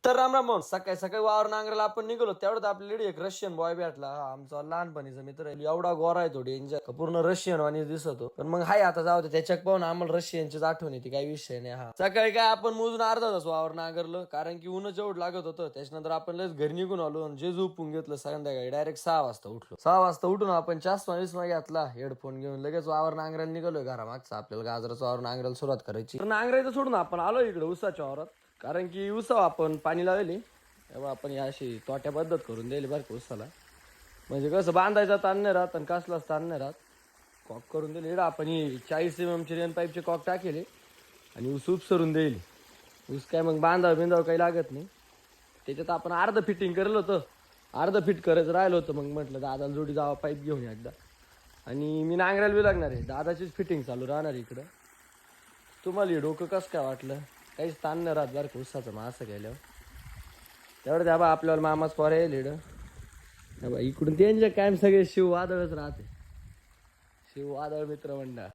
तर राम राम भाऊ, सकाळी सकाळी वावर नांगराला आपण निघालो तेवढ्यात आपल्या लेडी एक रशियन बॉय भेटला. आमचा लहानपणीचा मित्र आहे. एवढा गोरा आहे तो डेंजर, पूर्ण रशियन वाणी दिसतो. पण मग हाय आता जाऊ दे, त्याच्यात पाहून आम्हाला रशियनचीच आठवण येते, काही विषय नाही. हा सकाळी काय आपण मोजून अर्धा तास वावर नांगरलं, कारण की ऊन जेवढं लागत होतं. त्याच्यानंतर आपण लस घरी निघून आलो आणि जे झोपून घेतलं. संध्याकाळी डायरेक्ट 6 वाजता उठलो. 6 वाजता उठून आपण चष्मा विस्मा घेतला, हेडफोन घेऊन लगेच वावर नांगरायला निघालोय. घरामागचा आपल्याला गाजराचा वावर नांगरायला सुरुवात करायची. तर नांगरायचं सोडून आपण आलो इकडे उसाच्या वावरात, कारण की उसाव आपण पाणी लावले. तेव्हा आपण या अशी तोट्या पद्धत करून द्यायली बरं का उसाला. म्हणजे कसं बांधायचा ताण नाही राहत आणि कसलाच ताण नाही राहत. कॉक करून दिले इकडं आपण. ही 40 mm चे रेन पाईपचे कॉक टाकेले आणि ऊस उपसरून देईल. ऊस काय मग बांधावं बिंधावं काही लागत नाही. त्याच्यात आपण अर्ध फिटिंग करलं होतं, अर्ध फिट करायचं राहिलं होतं. मग म्हटलं दादाला जोडी जावा पाईप घेऊन एकदा. आणि मी नांगरायला बी लागणार आहे, दादाचीच फिटिंग चालू राहणार इकडं. तुम्हाला हे डोकं कसं काय वाटलं? काहीच ताण नाही राहत बरं का उसाचं मग असं गेल्यावर. तेवढं द्या बा आपल्याला मामाच पोर आहे लिड. इकडून त्यांच्या कायम सगळे शिव वादळच राहते. शिव वादळ मित्र मंडळ.